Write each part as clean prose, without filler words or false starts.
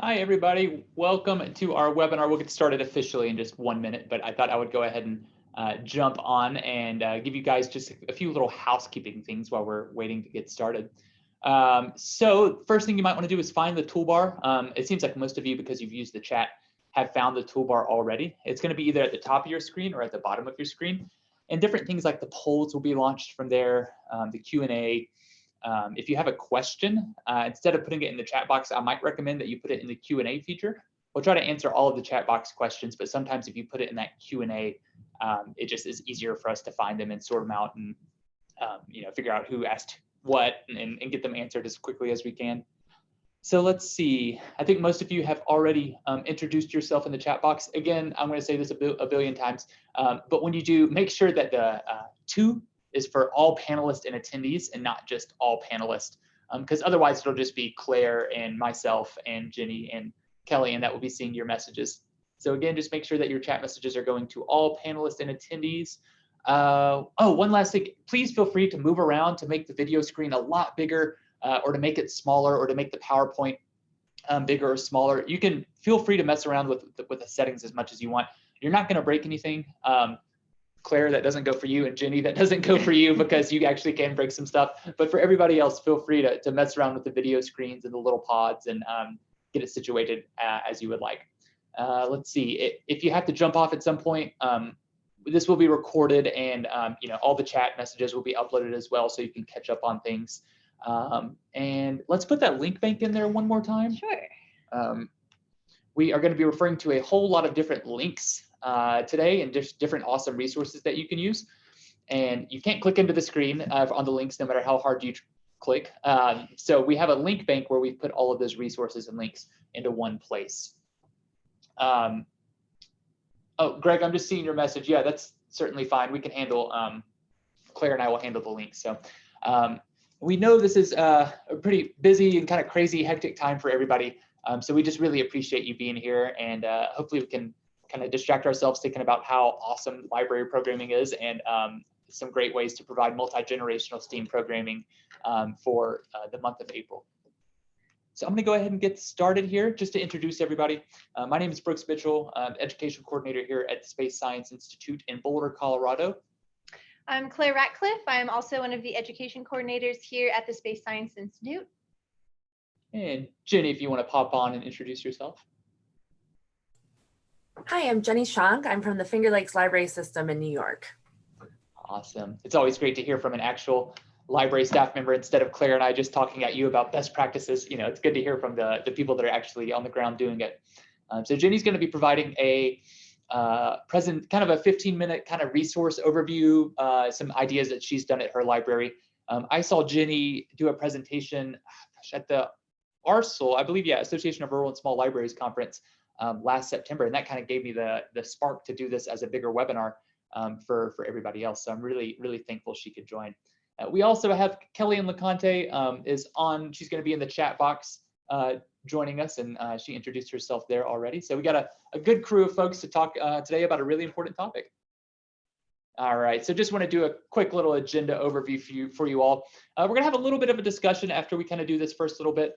Hi, everybody. Welcome to our webinar. We'll get started officially in just 1 minute, but I thought I would go ahead and jump on and give you guys just a few little housekeeping things while we're waiting to get started. So first thing you might want to do is find the toolbar. It seems like most of you, because you've used the chat, have found the toolbar already. It's going to be either at the top of your screen or at the bottom of your screen. And different things like the polls will be launched from there, the Q&A. If you have a question, instead of putting it in the chat box, I might recommend that you put it in the Q&A feature. We'll try to answer all of the chat box questions, but sometimes if you put it in that Q&A, it just is easier for us to find them and sort them out and figure out who asked what and get them answered as quickly as we can. So let's see. I think most of you have already introduced yourself in the chat box. Again, I'm going to say this a billion times, but when you do, make sure that the to is for all panelists and attendees and not just all panelists, because otherwise it'll just be Claire and myself and Jenny and Kelly, and that will be seeing your messages. So again, just make sure that your chat messages are going to all panelists and attendees. One last thing, please feel free to move around to make the video screen a lot bigger, or to make it smaller, or to make the PowerPoint bigger or smaller. You can feel free to mess around with the settings as much as you want. You're not going to break anything. Claire, that doesn't go for you, and Jenny, that doesn't go for you because you actually can break some stuff. But for everybody else, feel free to mess around with the video screens and the little pods and get it situated as you would like. Let's see, if you have to jump off at some point, this will be recorded, and all the chat messages will be uploaded as well, so you can catch up on things. And let's put that link bank in there one more time. Sure. We are going to be referring to a whole lot of different links today and just different awesome resources that you can use. And you can't click into the screen on the links no matter how hard you click. So we have a link bank where we put all of those resources and links into one place. Oh, Greg, I'm just seeing your message. Yeah, that's certainly fine. We can handle, Claire and I will handle the links. So we know this is a pretty busy and kind of crazy, hectic time for everybody. So we just really appreciate you being here, and hopefully we can kind of distract ourselves thinking about how awesome library programming is, and some great ways to provide multi-generational STEAM programming for the month of April. So I'm going to go ahead and get started here just to introduce everybody. My name is Brooks Mitchell. I'm Education Coordinator here at the Space Science Institute in Boulder, Colorado. I'm Claire Ratcliffe. I'm also one of the education coordinators here at the Space Science Institute. And Jenny, if you want to pop on and introduce yourself. Hi, I'm Jenny Shonk. I'm from the Finger Lakes Library System in New York. Awesome. It's always great to hear from an actual library staff member instead of Claire and I just talking at you about best practices. It's good to hear from the people that are actually on the ground doing it. So Jenny's going to be providing a kind of a 15-minute kind of resource overview, some ideas that she's done at her library. I saw Jenny do a presentation at the ARSL, I believe, Association of Rural and Small Libraries Conference last September, and that kind of gave me the spark to do this as a bigger webinar for everybody else. So I'm really, really thankful she could join. We also have Kelly and LeConte is on. She's going to be in the chat box joining us, and she introduced herself there already. So we got a good crew of folks to talk today about a really important topic. All right, so just want to do a quick little agenda overview for you all. We're going to have a little bit of a discussion after we kind of do this first little bit.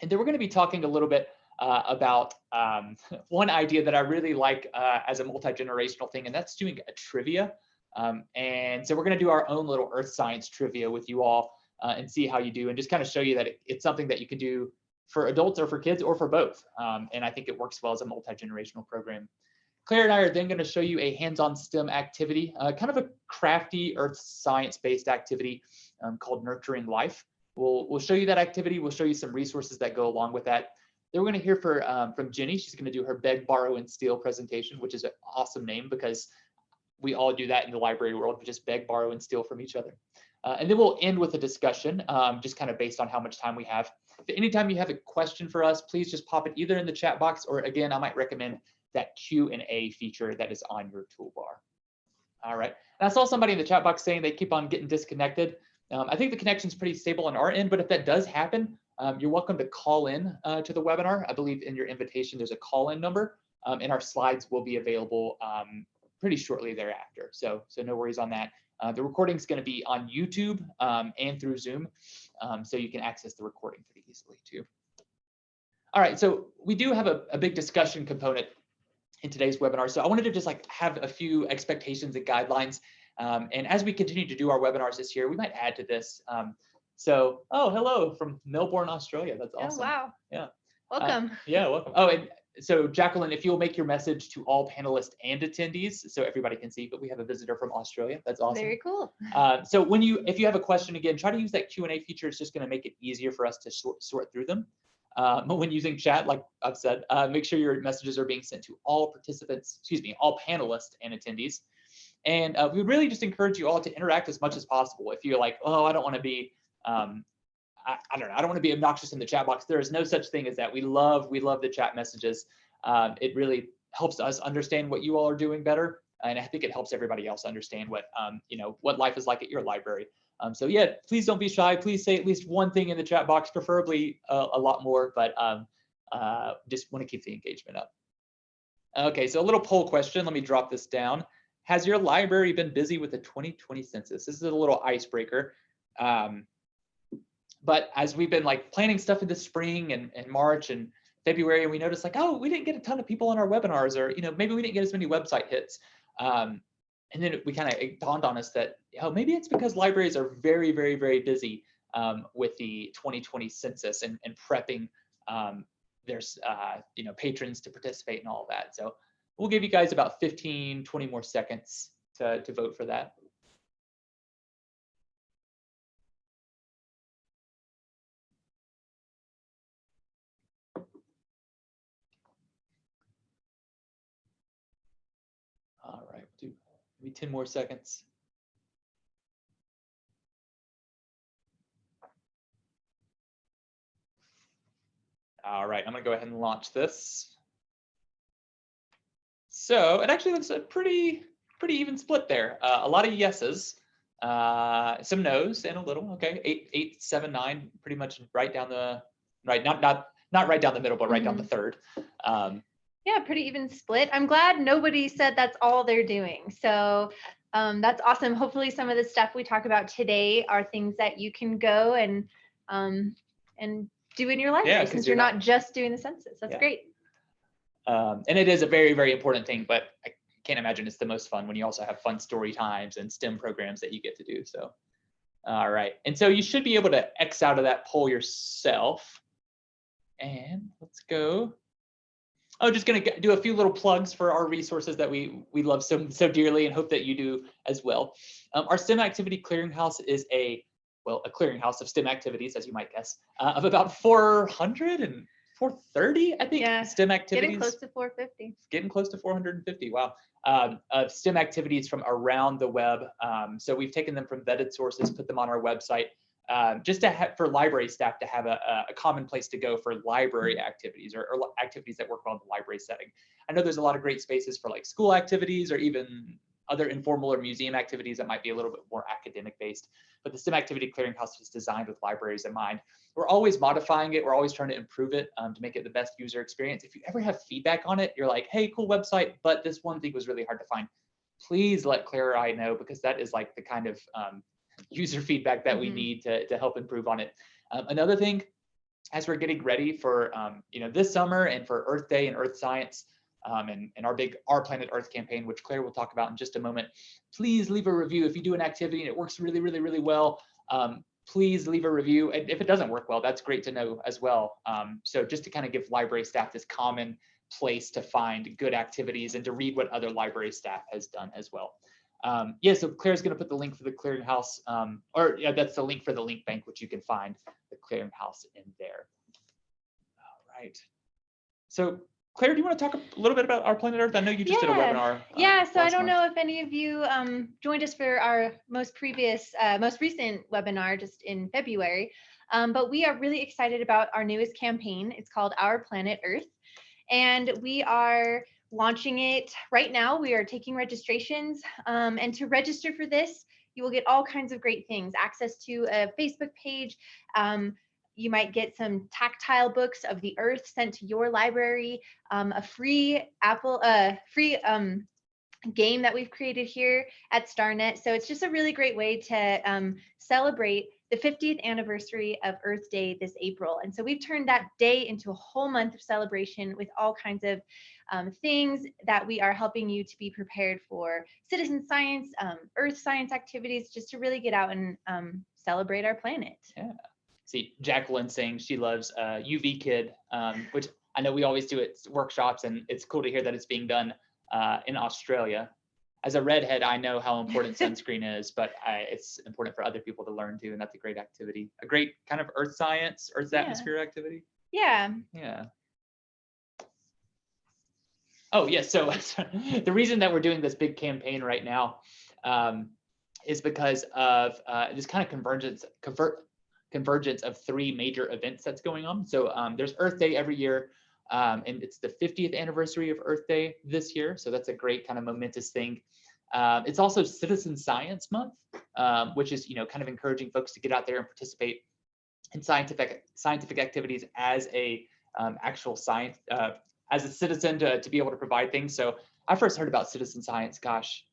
And then we're going to be talking a little bit about one idea that I really like as a multi-generational thing, and that's doing a trivia. And so we're going to do our own little earth science trivia with you all and see how you do, and just kind of show you that it's something that you can do for adults or for kids or for both. And I think it works well as a multi-generational program. Claire and I are then going to show you a hands-on STEM activity, kind of a crafty earth science-based activity called Nurturing Life. We'll show you that activity. We'll show you some resources that go along with that. Then we're going to hear from Jenny. She's going to do her Beg, Borrow, and Steal presentation, which is an awesome name because we all do that in the library world. We just beg, borrow, and steal from each other. And then we'll end with a discussion, just kind of based on how much time we have. If anytime you have a question for us, please just pop it either in the chat box, or again, I might recommend that Q&A feature that is on your toolbar. All right. And I saw somebody in the chat box saying they keep on getting disconnected. I think the connection's pretty stable on our end, but if that does happen, you're welcome to call in to the webinar. I believe in your invitation, there's a call-in number, and our slides will be available pretty shortly thereafter. So no worries on that. The recording is going to be on YouTube and through Zoom, so you can access the recording pretty easily too. All right, so we do have a big discussion component in today's webinar. So I wanted to just like have a few expectations and guidelines. And as we continue to do our webinars this year, we might add to this. Oh, hello from Melbourne, Australia. That's awesome. Oh, wow. Yeah. Welcome. Yeah, welcome. Oh, and so Jacqueline, if you'll make your message to all panelists and attendees so everybody can see, but we have a visitor from Australia. That's awesome. Very cool. So if you have a question, again, try to use that Q&A feature. It's just going to make it easier for us to sort through them. But when using chat, like I've said, make sure your messages are being sent to all participants, all panelists and attendees. And we would really just encourage you all to interact as much as possible. If you're like, oh, I don't want to be, I don't know, I don't want to be obnoxious in the chat box. There is no such thing as that. We love the chat messages. It really helps us understand what you all are doing better. And I think it helps everybody else understand what, what life is like at your library. So yeah, please don't be shy. Please say at least one thing in the chat box, preferably a lot more, but just want to keep the engagement up. Okay, so a little poll question. Let me drop this down. Has your library been busy with the 2020 census? This is a little icebreaker. But as we've been like planning stuff in the spring and March and February, and we noticed like, oh, we didn't get a ton of people on our webinars, or maybe we didn't get as many website hits. And then we kind of, it dawned on us that, maybe it's because libraries are very, very, very busy with the 2020 census and prepping their patrons to participate and all of that. So we'll give you guys about 15, 20 more seconds to vote for that. All right, do maybe 10 more seconds. All right, I'm gonna go ahead and launch this. So it actually looks a pretty even split there. A lot of yeses, some no's, and a little. Okay, 8, 7, 9, pretty much right down the not right down the middle, but right down the third. Yeah, pretty even split. I'm glad nobody said that's all they're doing. So that's awesome. Hopefully some of the stuff we talk about today are things that you can go and do in your library, since you're not just doing the census. That's great. And it is a very, very important thing, but I can't imagine it's the most fun when you also have fun story times and STEM programs that you get to do. So, all right. And so you should be able to X out of that poll yourself. And let's go. Oh, just going to do a few little plugs for our resources that we love so dearly and hope that you do as well. Our STEM Activity Clearinghouse is a clearinghouse of STEM activities, as you might guess, of about 400 and 430, I think, STEM activities. Getting close to 450. Getting close to 450, wow. Of STEM activities from around the web. So we've taken them from vetted sources, put them on our website, just for library staff to have a common place to go for library activities or activities that work well in the library setting. I know there's a lot of great spaces for like school activities or even other informal or museum activities that might be a little bit more academic based, but the STEM Activity Clearinghouse is designed with libraries in mind. We're always modifying it. We're always trying to improve it to make it the best user experience. If you ever have feedback on it, you're like, hey, cool website, but this one thing was really hard to find. Please let Claire or I know, because that is like the kind of user feedback that we need to help improve on it. Another thing, as we're getting ready for this summer and for Earth Day and Earth Science, and our big Our Planet Earth campaign, which Claire will talk about in just a moment, please leave a review. If you do an activity and it works really, really, really well, please leave a review. And if it doesn't work well, that's great to know as well. So just to kind of give library staff this common place to find good activities and to read what other library staff has done as well. So Claire's going to put the link for the clearinghouse, that's the link for the link bank, which you can find the clearinghouse in there. All right. So Claire, do you want to talk a little bit about Our Planet Earth? I know you just did a webinar. So I don't know if any of you joined us for our most recent webinar just in February, but we are really excited about our newest campaign. It's called Our Planet Earth, and we are launching it right now. We are taking registrations, and to register for this, you will get all kinds of great things: access to a Facebook page. You might get some tactile books of the Earth sent to your library, a free game that we've created here at StarNet. So it's just a really great way to celebrate the 50th anniversary of Earth Day this April. And so we've turned that day into a whole month of celebration with all kinds of things that we are helping you to be prepared for citizen science, earth science activities, just to really get out and celebrate our planet. Yeah. See, Jacqueline saying she loves UV Kid, which I know we always do at workshops, and it's cool to hear that it's being done in Australia. As a redhead, I know how important sunscreen is, but it's important for other people to learn too, and that's a great activity. A great kind of earth science, Earth's atmosphere activity. Yeah. Yeah. Oh, yes. So the reason that we're doing this big campaign right now is because of this kind of convergence of three major events that's going on. So there's Earth Day every year, and it's the 50th anniversary of Earth Day this year. So that's a great kind of momentous thing. It's also Citizen Science Month, which is, kind of encouraging folks to get out there and participate in scientific activities as a actual science, as a citizen to be able to provide things. So I first heard about citizen science, gosh,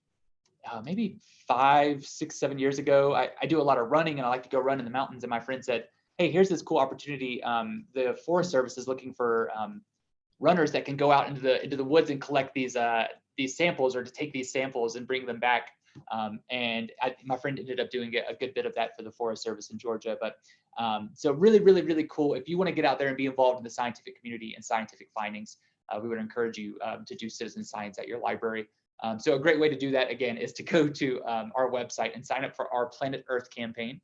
maybe 5, 6, 7 years ago. I do a lot of running, and I like to go run in the mountains. And my friend said, hey, here's this cool opportunity. The Forest Service is looking for runners that can go out into the woods and collect these samples, or to take these samples and bring them back. And my friend ended up doing a good bit of that for the Forest Service in Georgia. But so really, really, really cool. If you want to get out there and be involved in the scientific community and scientific findings, we would encourage you to do citizen science at your library. So a great way to do that, again, is to go to our website and sign up for our Planet Earth campaign.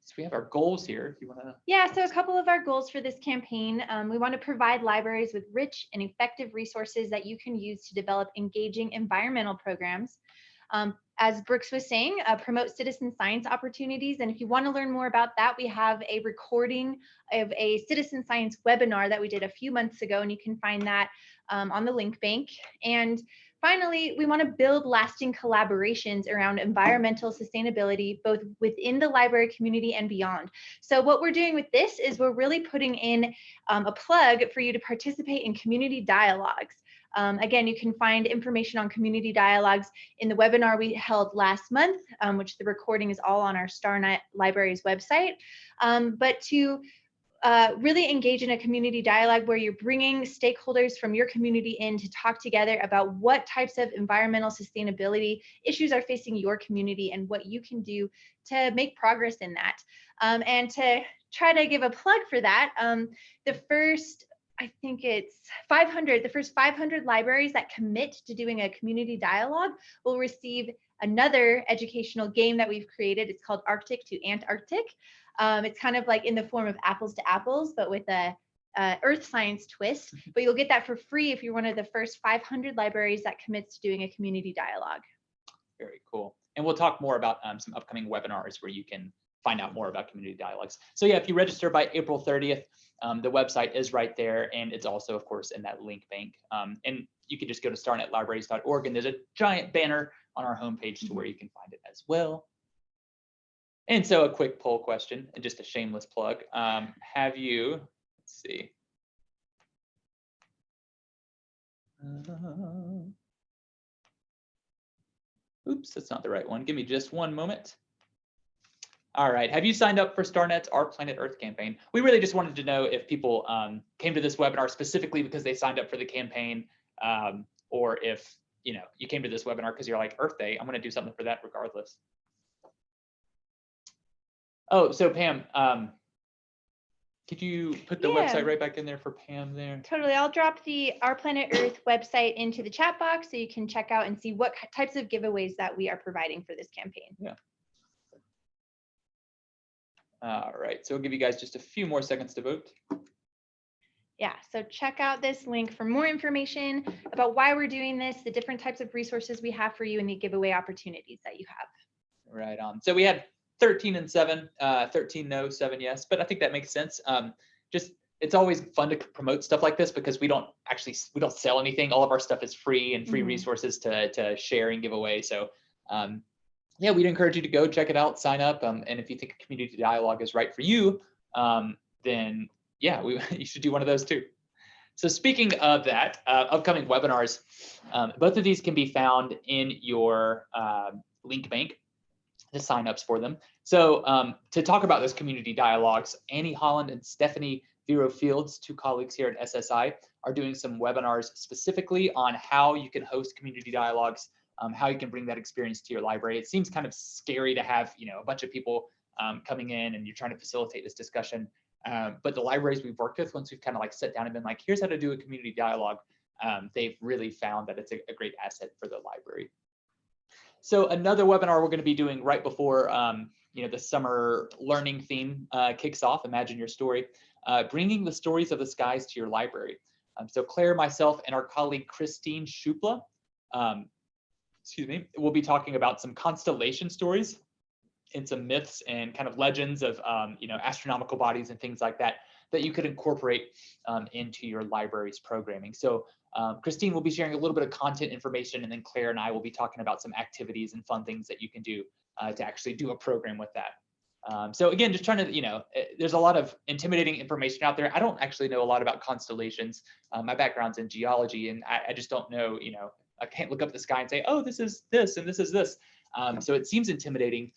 So we have our goals here, if you want to. Yeah, so a couple of our goals for this campaign. We want to provide libraries with rich and effective resources that you can use to develop engaging environmental programs. As Brooks was saying, promote citizen science opportunities. And if you want to learn more about that, we have a recording of a citizen science webinar that we did a few months ago, and you can find that on the link bank. And finally, we want to build lasting collaborations around environmental sustainability, both within the library community and beyond. So what we're doing with this is we're really putting in a plug for you to participate in community dialogues. Again, you can find information on community dialogues in the webinar we held last month, which the recording is all on our StarNet Libraries website. But to really engage in a community dialogue where you're bringing stakeholders from your community in to talk together about what types of environmental sustainability issues are facing your community and what you can do to make progress in that. And to try to give a plug for that, the first 500 libraries that commit to doing a community dialogue will receive another educational game that we've created. It's called Arctic to Antarctic. It's kind of like in the form of apples to apples, but with a earth science twist. But you'll get that for free if you're one of the first 500 libraries that commits to doing a community dialogue. Very cool. And we'll talk more about some upcoming webinars where you can find out more about community dialogues. So yeah, if you register by April 30th, the website is right there, and it's also, of course, in that link bank. And you can just go to starnetlibraries.org, and there's a giant banner on our homepage to where you can find it as well. And so a quick poll question, and just a shameless plug. Have you, let's see. Oops, that's not the right one. Give me just one moment. All right, have you signed up for StarNet's Our Planet Earth campaign? We really just wanted to know if people came to this webinar specifically because they signed up for the campaign, or if you came to this webinar because you're like, Earth Day, I'm gonna do something for that regardless. Oh, so Pam, could you put the website right back in there for Pam there? Totally, I'll drop the Our Planet Earth website into the chat box so you can check out and see what types of giveaways that we are providing for this campaign. Yeah. All right, so we'll give you guys just a few more seconds to vote. Yeah, so check out this link for more information about why we're doing this, the different types of resources we have for you, and the giveaway opportunities that you have. Right on. So we had 13 and 7, 13 no, 7 yes, but I think that makes sense. Just it's always fun to promote stuff like this because we don't sell anything. All of our stuff is free and free resources to share and give away. So yeah, we'd encourage you to go check it out, sign up, and if you think a community dialogue is right for you, then yeah, you should do one of those too. So speaking of that, upcoming webinars, both of these can be found in your link bank. the signups for them. So to talk about those community dialogues, Annie Holland and Stephanie Vero Fields, 2 colleagues here at SSI, are doing some webinars specifically on how you can host community dialogues, how you can bring that experience to your library. It seems kind of scary to have, a bunch of people coming in and you're trying to facilitate this discussion. But the libraries we've worked with, once we've kind of like sat down and been like, here's how to do a community dialogue, they've really found that it's a great asset for the library. So another webinar we're going to be doing right before the summer learning theme kicks off, Imagine Your Story, bringing the stories of the skies to your library. So Claire, myself, and our colleague Christine Shupla, we'll be talking about some constellation stories and some myths and kind of legends of astronomical bodies and things like that you could incorporate into your library's programming. So Christine will be sharing a little bit of content information, and then Claire and I will be talking about some activities and fun things that you can do to actually do a program with that. So again, just trying to, there's a lot of intimidating information out there. I don't actually know a lot about constellations. My background's in geology, and I just don't know, I can't look up the sky and say, oh, this is this and this is this. So it seems intimidating,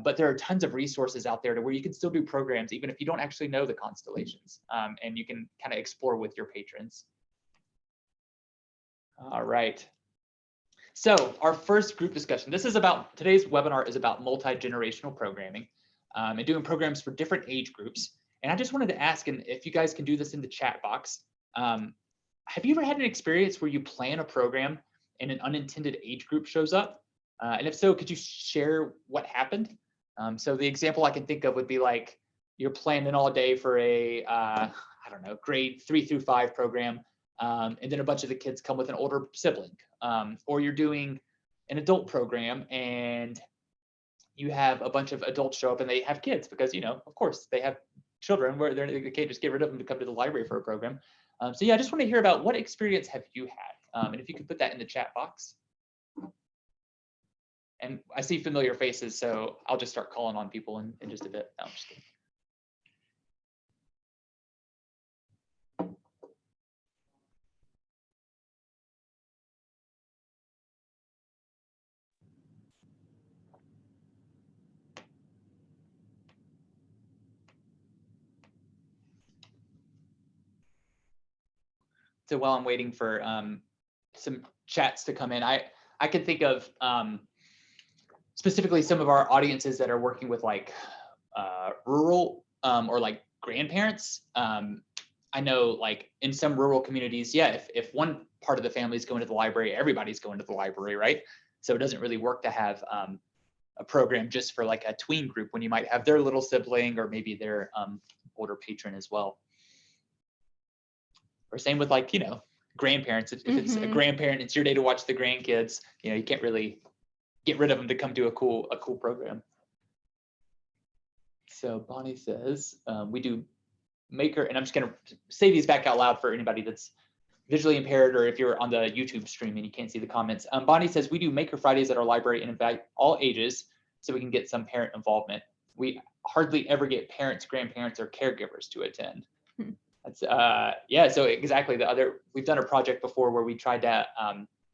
but there are tons of resources out there to where you can still do programs, even if you don't actually know the constellations, and you can kind of explore with your patrons. All right. So our first group discussion, today's webinar is about multi-generational programming and doing programs for different age groups. And I just wanted to ask, and if you guys can do this in the chat box, have you ever had an experience where you plan a program and an unintended age group shows up? And if so, could you share what happened? So the example I can think of would be like, you're planning all day for a, grade 3 through 5 program. And then a bunch of the kids come with an older sibling, or you're doing an adult program and you have a bunch of adults show up and they have kids because, of course they have children where they can't just get rid of them to come to the library for a program. So yeah, I just want to hear about what experience have you had? And if you could put that in the chat box. And I see familiar faces, so I'll just start calling on people in just a bit. No, I'm just kidding. So while I'm waiting for some chats to come in, I can think of specifically some of our audiences that are working with like rural or like grandparents. I know like in some rural communities, yeah, if one part of the family is going to the library, everybody's going to the library, right? So it doesn't really work to have a program just for like a tween group when you might have their little sibling or maybe their older patron as well. Or same with like, grandparents. If it's a grandparent, it's your day to watch the grandkids. You can't really get rid of them to come do a cool program. So Bonnie says, we do maker, and I'm just gonna say these back out loud for anybody that's visually impaired or if you're on the YouTube stream and you can't see the comments. Bonnie says, we do Maker Fridays at our library and invite all ages so we can get some parent involvement. We hardly ever get parents, grandparents, or caregivers to attend. That's yeah, so exactly. We've done a project before where we tried to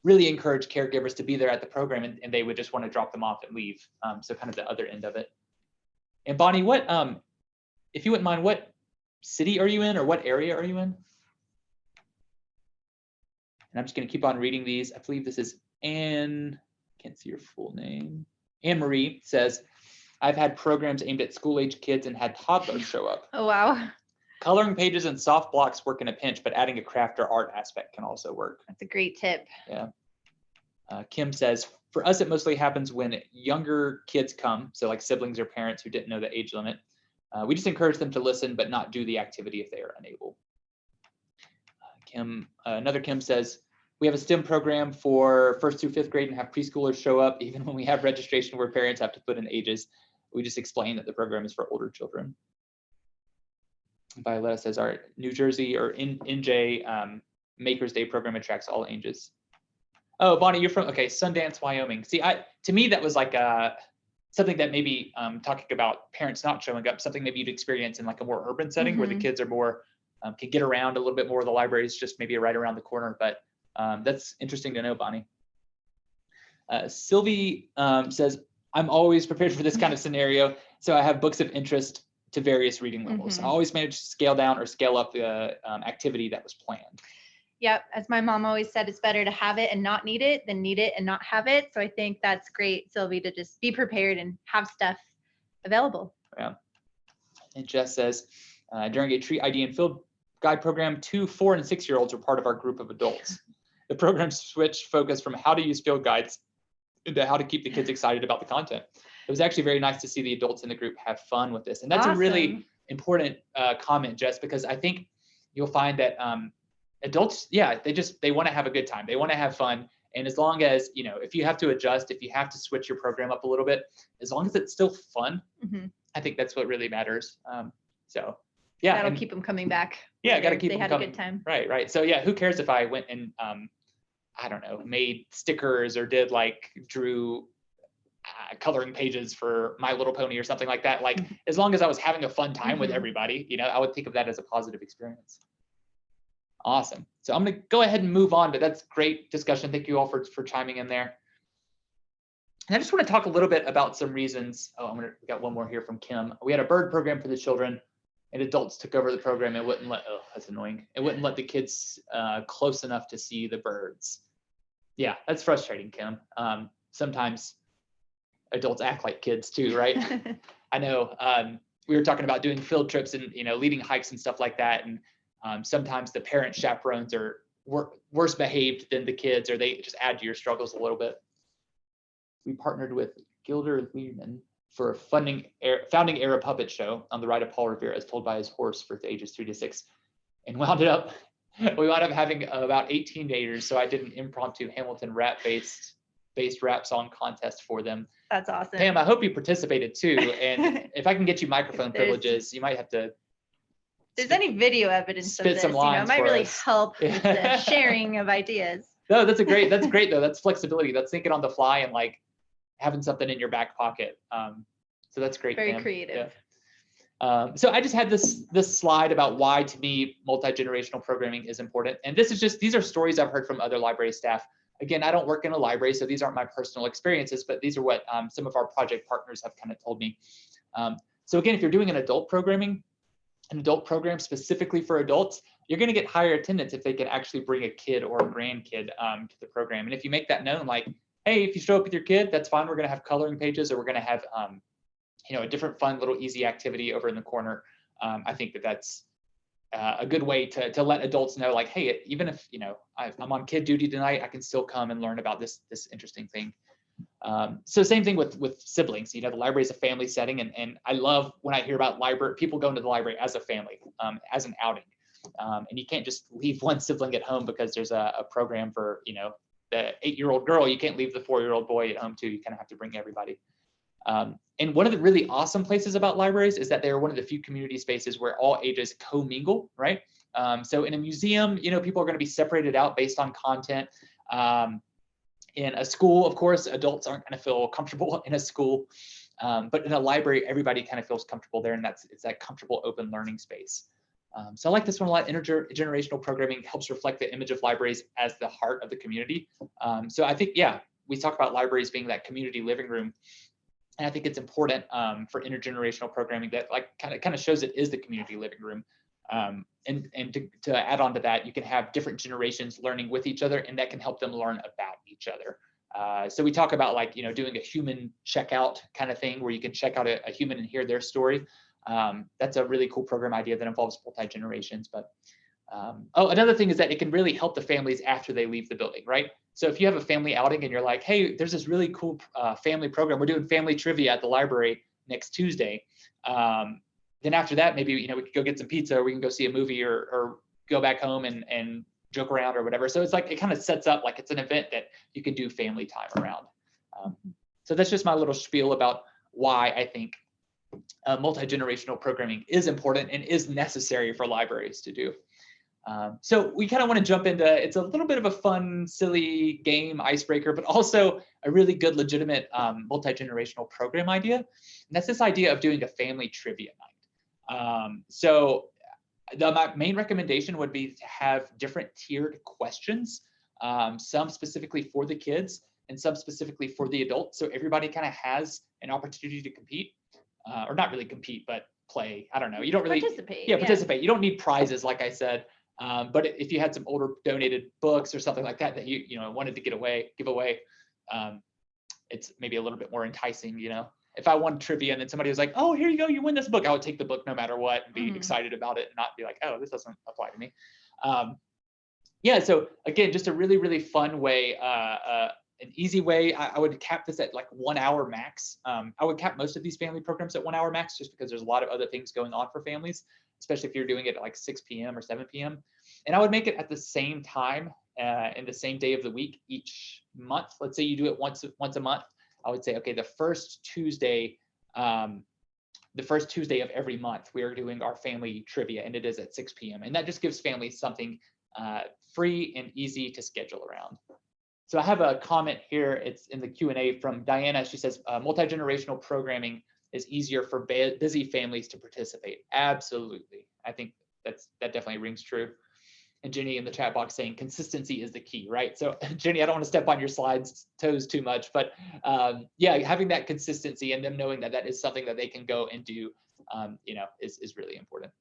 really encourage caregivers to be there at the program, and they would just want to drop them off and leave. So kind of the other end of it. And Bonnie, what if you wouldn't mind, what city are you in or what area are you in? And I'm just going to keep on reading these. I believe this is Anne. Can't see your full name. Anne Marie says, I've had programs aimed at school-age kids and had toddlers show up. Oh wow. Coloring pages and soft blocks work in a pinch, but adding a craft or art aspect can also work. That's a great tip. Yeah. Kim says, for us, it mostly happens when younger kids come, so like siblings or parents who didn't know the age limit. We just encourage them to listen, but not do the activity if they are unable. Another Kim says, we have a STEM program for 1st through 5th grade and have preschoolers show up even when we have registration where parents have to put in ages. We just explain that the program is for older children. Violetta says our New Jersey or NJ Maker's Day program attracts all ages. Oh, Bonnie, you're from, okay, Sundance, Wyoming. See, to me, that was like something that maybe talking about parents not showing up, something maybe you'd experience in like a more urban setting where the kids are more, can get around a little bit more. The library is just maybe right around the corner, but that's interesting to know, Bonnie. Sylvie says, I'm always prepared for this kind of scenario. So I have books of interest to various reading levels. I always manage to scale down or scale up the activity that was planned. Yep. As my mom always said, it's better to have it and not need it than need it and not have it. So I think that's great, Sylvie, to just be prepared and have stuff available. Yeah. And Jess says, during a tree ID and field guide program, 2, 4, and 6-year-olds were part of our group of adults. The program switched focus from how to use field guides into how to keep the kids excited about the content. It was actually very nice to see the adults in the group have fun with this. And that's a really important comment, Jess, because I think you'll find that adults, yeah, they want to have a good time. They want to have fun. And as long as, if you have to adjust, if you have to switch your program up a little bit, as long as it's still fun, I think that's what really matters. So yeah. That'll keep them coming back. Yeah, got to keep them coming. They had a good time. Right. So yeah, who cares if I went and, I don't know, made stickers or drew coloring pages for My Little Pony or something like that. Like, as long as I was having a fun time with everybody, I would think of that as a positive experience. Awesome. So I'm going to go ahead and move on, but that's great discussion. Thank you all for chiming in there. And I just want to talk a little bit about some reasons. We got one more here from Kim. We had a bird program for the children, and adults took over the program. It wouldn't let, that's annoying. It wouldn't let the kids close enough to see the birds. Yeah, that's frustrating, Kim. Sometimes adults act like kids too, right? I know we were talking about doing field trips and, leading hikes and stuff like that. And sometimes the parent chaperones are worse behaved than the kids, or they just add to your struggles a little bit. We partnered with Gilder Lehman for a founding era puppet show on the ride of Paul Revere, as told by his horse for the ages 3 to 6, and we wound up having about 18 daters. So I did an impromptu Hamilton rap-based rap song contest for them. That's awesome. Pam, I hope you participated too. And if I can get you microphone privileges, you might have to. If there's any video evidence of this, it might really help with the sharing of ideas. No, that's great though. That's flexibility. That's thinking on the fly and having something in your back pocket. So that's great. Very Pam. creative. Yeah. So I just had this slide about why, to me, multi-generational programming is important. And these are stories I've heard from other library staff. Again, I don't work in a library, so these aren't my personal experiences, but these are what some of our project partners have kind of told me. So again, if you're doing an adult program specifically for adults, you're going to get higher attendance if they can actually bring a kid or a grandkid to the program. And if you make that known, hey, if you show up with your kid, that's fine. We're going to have coloring pages, or we're going to have a different fun little easy activity over in the corner. I think that's a good way to let adults know, hey, even if I'm on kid duty tonight, I can still come and learn about this interesting thing. So same thing with siblings. The library is a family setting, and I love when I hear about people going to the library as a family, as an outing. And you can't just leave one sibling at home because there's a program for the 8-year-old girl. You can't leave the 4-year-old boy at home too. You kind of have to bring everybody. And one of the really awesome places about libraries is that they're one of the few community spaces where all ages commingle, right? So in a museum, people are going to be separated out based on content. In a school, of course, adults aren't going to feel comfortable in a school, but in a library, everybody kind of feels comfortable there, and it's that comfortable open learning space. So I like this one a lot. Intergenerational programming helps reflect the image of libraries as the heart of the community. So I think, yeah, we talk about libraries being that community living room. And I think it's important for intergenerational programming that kind of shows it is the community living room. And to add on to that, you can have different generations learning with each other, and that can help them learn about each other. So we talk about doing a human checkout kind of thing where you can check out a human and hear their story. That's a really cool program idea that involves multi-generations. But another thing is that it can really help the families after they leave the building, right? So if you have a family outing and you're like, hey, there's this really cool family program. We're doing family trivia at the library next Tuesday. Then after that, maybe we could go get some pizza, or we can go see a movie, or go back home and joke around or whatever. So it's it kind of sets up it's an event that you can do family time around. So that's just my little spiel about why I think multi-generational programming is important and is necessary for libraries to do. So we kind of want to jump into, it's a little bit of a fun, silly game icebreaker, but also a really good, legitimate multi-generational program idea. And that's this idea of doing a family trivia night. So my main recommendation would be to have different tiered questions, some specifically for the kids, and some specifically for the adult. So everybody kind of has an opportunity to compete, or not really compete, but play. I don't know. You don't really participate. Yeah, participate. You don't need prizes, like I said. But if you had some older donated books or something like that that you wanted to give away, it's maybe a little bit more enticing. If I won trivia and then somebody was like, "Oh, here you go, you win this book," I would take the book no matter what and be excited about it and not be like, "Oh, this doesn't apply to me." Yeah. So again, just a really, really fun way, an easy way. I would cap this at like 1 hour max. I would cap most of these family programs at 1 hour max, just because there's a lot of other things going on for families, especially if you're doing it at like 6 p.m. or 7 p.m. And I would make it at the same time in the same day of the week each month. Let's say you do it once a month. I would say, okay, the first Tuesday of every month, we are doing our family trivia, and it is at 6 p.m. And that just gives families something free and easy to schedule around. So I have a comment here. It's in the Q&A from Diana. She says, multi-generational programming is easier for busy families to participate. Absolutely. I think that definitely rings true. And Jenny in the chat box saying consistency is the key, right? So Jenny, I don't want to step on your slides toes too much, but yeah, having that consistency and them knowing that that is something that they can go and do, is really important.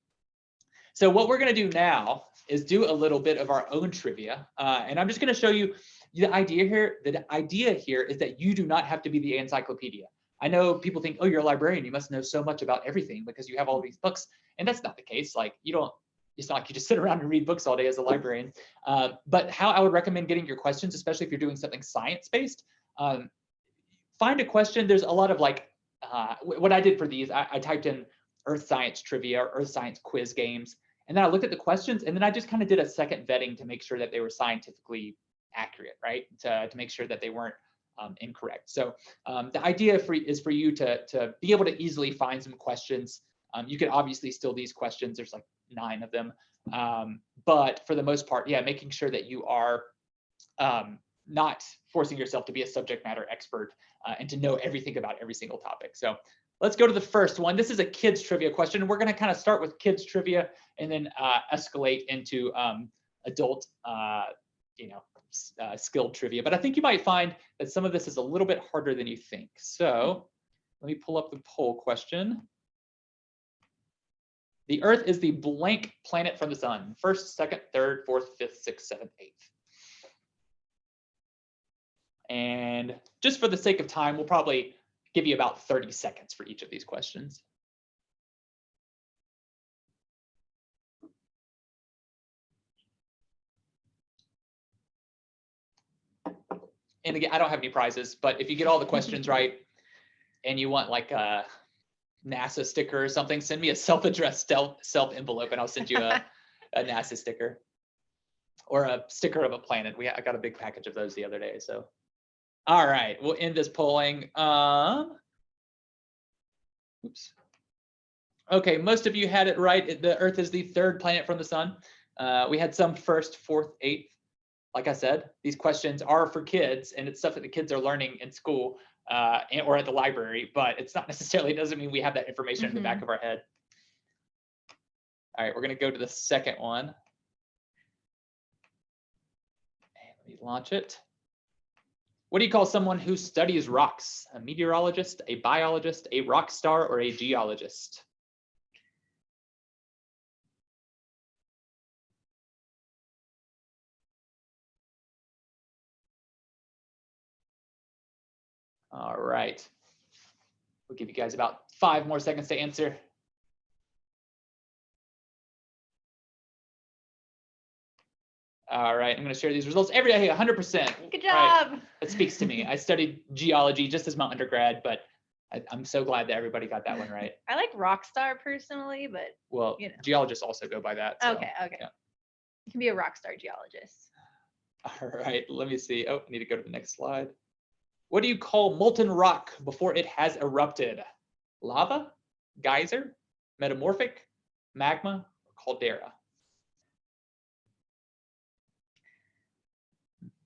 So what we're going to do now is do a little bit of our own trivia. And I'm just going to show you the idea here. The idea here is that you do not have to be the encyclopedia. I know people think, oh, you're a librarian, you must know so much about everything because you have all these books. And that's not the case. Like it's not like you just sit around and read books all day as a librarian. But how I would recommend getting your questions, especially if you're doing something science-based, find a question. There's a lot of what I did for these, I typed in earth science trivia or earth science quiz games. And then I looked at the questions, and then I just kind of did a second vetting to make sure that they were scientifically accurate, right? To make sure that they weren't incorrect. So the idea is for you to be able to easily find some questions. You can obviously steal these questions. There's like 9 of them. But for the most part, yeah, making sure that you are not forcing yourself to be a subject matter expert and to know everything about every single topic. So let's go to the first one. This is a kids trivia question. We're going to kind of start with kids trivia and then escalate into adult, skilled trivia. But I think you might find that some of this is a little bit harder than you think. So let me pull up the poll question. The Earth is the blank planet from the sun. First, second, third, fourth, fifth, sixth, seventh, eighth. And just for the sake of time, we'll probably give you about 30 seconds for each of these questions. And again, I don't have any prizes, but if you get all the questions right and you want like a NASA sticker or something, send me a self-addressed self envelope and I'll send you a NASA sticker or a sticker of a planet. I got a big package of those the other day. So, all right, we'll end this polling. Oops. Okay, most of you had it right. The Earth is the third planet from the sun. We had some first, fourth, eighth. Like I said, these questions are for kids, and it's stuff that the kids are learning in school or at the library, but it's not necessarily, doesn't mean we have that information in the back of our head. All right, we're going to go to the second one. And let me launch it. What do you call someone who studies rocks? A meteorologist, a biologist, a rock star, or a geologist? All right. We'll give you guys about 5 more seconds to answer. All right, I'm going to share these results every day, 100%. Good job. Right. That speaks to me. I studied geology just as my undergrad, but I'm so glad that everybody got that one right. I like Rockstar personally, but well, geologists also go by that. So, okay. Yeah. You can be a rockstar geologist. All right, let me see. Oh, I need to go to the next slide. What do you call molten rock before it has erupted? Lava, geyser, metamorphic, magma, or caldera?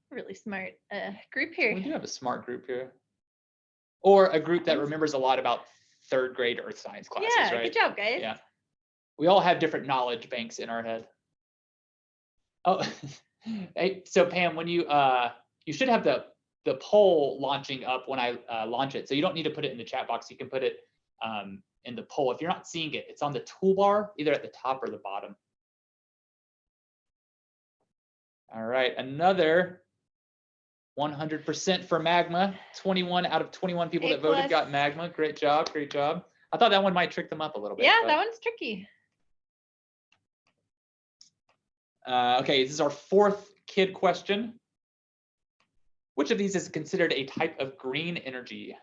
Really smart group here. We do have a smart group here. Or a group that remembers a lot about 3rd grade earth science classes, yeah, right? Good job, guys. Yeah. We all have different knowledge banks in our head. Oh, hey, so Pam, when you should have the the poll launching up when I launch it. So you don't need to put it in the chat box. You can put it in the poll. If you're not seeing it, it's on the toolbar, either at the top or the bottom. All right, another 100% for magma. 21 out of 21 people that voted got magma. Great job, great job. I thought that one might trick them up a little bit. Yeah, that one's tricky. Okay, this is our fourth kid question. Which of these is considered a type of green energy?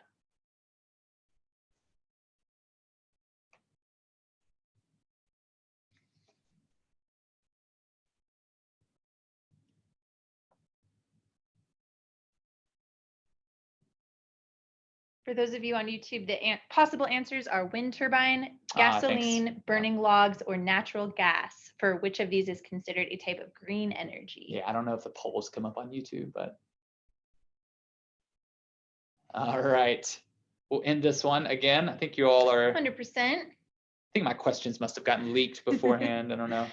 For those of you on YouTube, the possible answers are wind turbine, gasoline, burning logs, or natural gas. For which of these is considered a type of green energy? Yeah, I don't know if the polls come up on YouTube, but. All right, we'll end this one again. I think you all are. 100%. I think my questions must have gotten leaked beforehand. I don't know.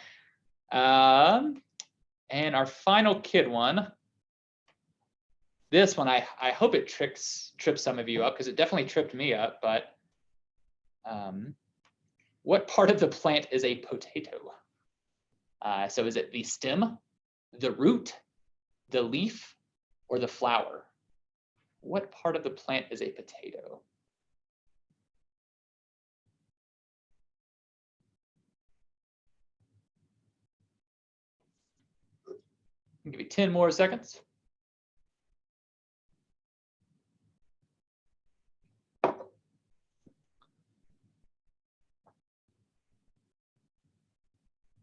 And our final kid one. This one, I hope it trips some of you up, because it definitely tripped me up. But what part of the plant is a potato? So is it the stem, the root, the leaf, or the flower? What part of the plant is a potato? I'll give you 10 more seconds.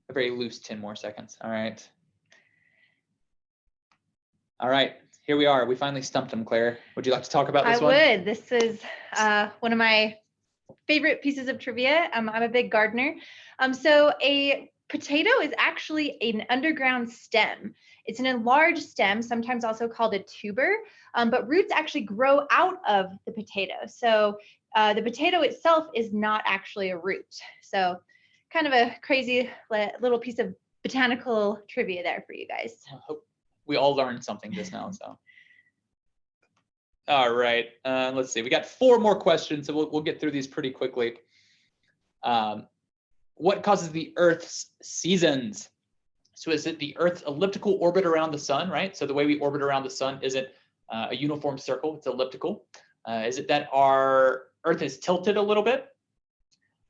A very loose 10 more seconds. All right. All right, here we are. We finally stumped them, Claire. Would you like to talk about this one? I would. This is one of my favorite pieces of trivia. I'm a big gardener. So a potato is actually an underground stem. It's an enlarged stem, sometimes also called a tuber, but roots actually grow out of the potato. So the potato itself is not actually a root. So kind of a crazy little piece of botanical trivia there for you guys. I hope we all learned something just now. So, all right, let's see. We got 4 more questions, so we'll get through these pretty quickly. What causes the Earth's seasons? So is it the Earth's elliptical orbit around the sun, right? So the way we orbit around the sun isn't a uniform circle, it's elliptical. Is it that our Earth is tilted a little bit?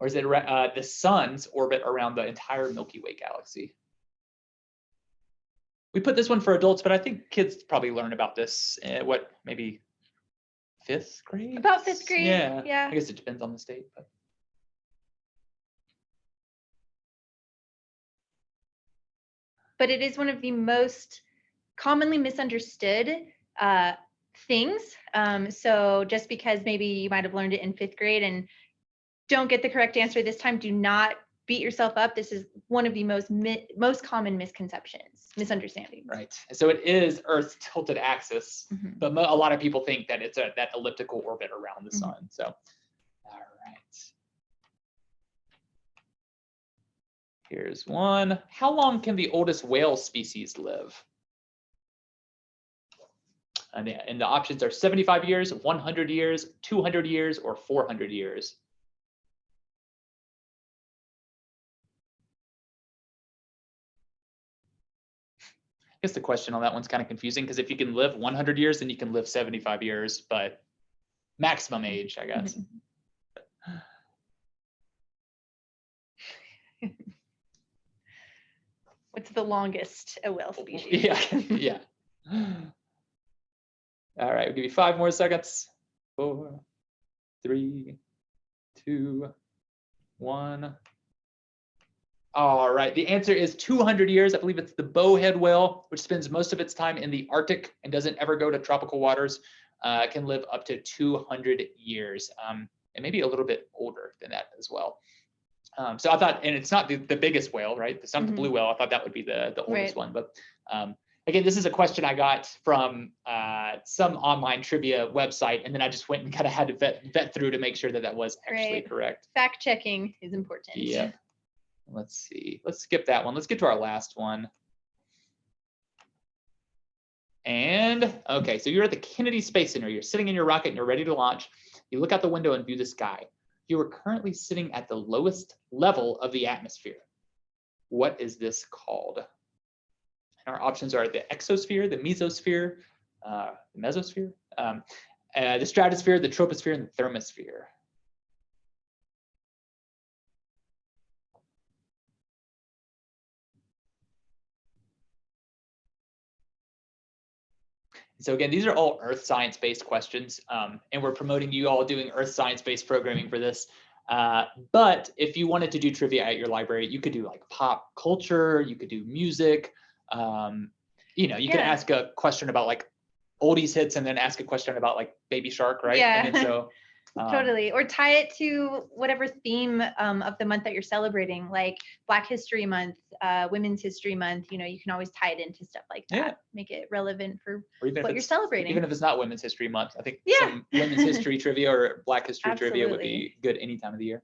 Or is it the sun's orbit around the entire Milky Way galaxy? We put this one for adults, but I think kids probably learn about this maybe 5th grade? About 5th grade, yeah. I guess it depends on the state. But it is one of the most commonly misunderstood things. So just because maybe you might have learned it in 5th grade and don't get the correct answer this time, do not beat yourself up. This is one of the most common misunderstandings. Right. So it is Earth's tilted axis, but a lot of people think that it's that elliptical orbit around the sun. So, all right. Here's one. How long can the oldest whale species live? And the options are 75 years, 100 years, 200 years, or 400 years. I guess the question on that one's kind of confusing, because if you can live 100 years, then you can live 75 years, but maximum age, I guess. What's the longest a whale species? Yeah. All right, we'll give you 5 more seconds. 4, 3, 2, 1. All right, the answer is 200 years. I believe it's the bowhead whale, which spends most of its time in the Arctic and doesn't ever go to tropical waters, can live up to 200 years, and maybe a little bit older than that as well. So I thought, and it's not the biggest whale, right? It's not the blue whale. I thought that would be the oldest one. But again, this is a question I got from some online trivia website, and then I just went and kind of had to vet through to make sure that that was actually correct. Fact checking is important. Yeah. Let's see. Let's skip that one. Let's get to our last one. And okay, so you're at the Kennedy Space Center. You're sitting in your rocket and you're ready to launch. You look out the window and view the sky. You are currently sitting at the lowest level of the atmosphere. What is this called? And our options are the exosphere, the mesosphere, the mesosphere, the stratosphere, the troposphere, and the thermosphere. So again, these are all earth science-based questions, and we're promoting you all doing earth science-based programming for this. But if you wanted to do trivia at your library, you could do like pop culture, you could do music. You know, you could ask a question about like oldies hits and then ask a question about like Baby Shark, right? Yeah. And then so totally. Or tie it to whatever theme of the month that you're celebrating, like Black History Month, Women's History Month. You know, you can always tie it into stuff like that. Yeah. Make it relevant for or even what you're celebrating. Even if it's not Women's History Month, I think Yeah. some Women's History trivia or Black History trivia would Absolutely. be good any time of the year.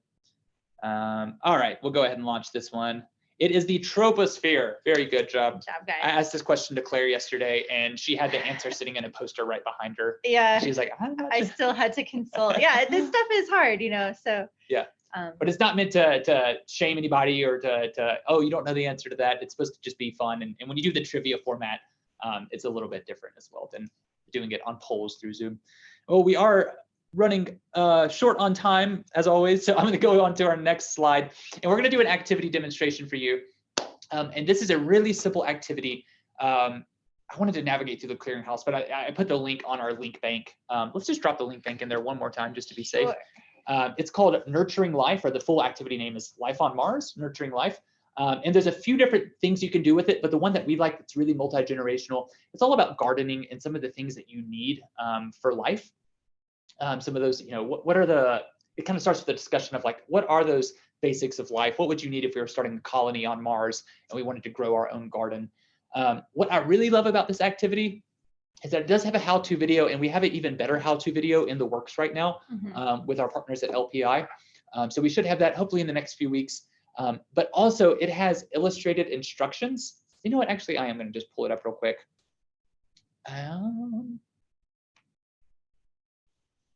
All right, we'll go ahead and launch this one. It is the troposphere. Very good job. Good job, guys. I asked this question to Claire yesterday, and she had the answer sitting in a poster right behind her. Yeah. She's like, I'm not I sure. still had to consult. Yeah, this stuff is hard, you know, so. Yeah. But it's not meant to shame anybody or to oh, you don't know the answer to that. It's supposed to just be fun. And when you do the trivia format, it's a little bit different as well than doing it on polls through Zoom. Oh, we are running short on time as always. So I'm going to go on to our next slide, and we're going to do an activity demonstration for you. And this is a really simple activity. I wanted to navigate through the clearinghouse, but I put the link on our link bank. Let's just drop the link bank in there one more time just to be safe. Sure. It's called Nurturing Life, or the full activity name is Life on Mars, Nurturing Life. And there's a few different things you can do with it, but the one that we like that's really multi-generational, it's all about gardening and some of the things that you need for life. Some of those, you know, what are the, it kind of starts with the discussion of like, what are those basics of life? What would you need if we were starting a colony on Mars and we wanted to grow our own garden? What I really love about this activity is that it does have a how-to video, and we have an even better how-to video in the works right now with our partners at LPI. So we should have that hopefully in the next few weeks. But also it has illustrated instructions. You know what, actually, I am going to just pull it up real quick.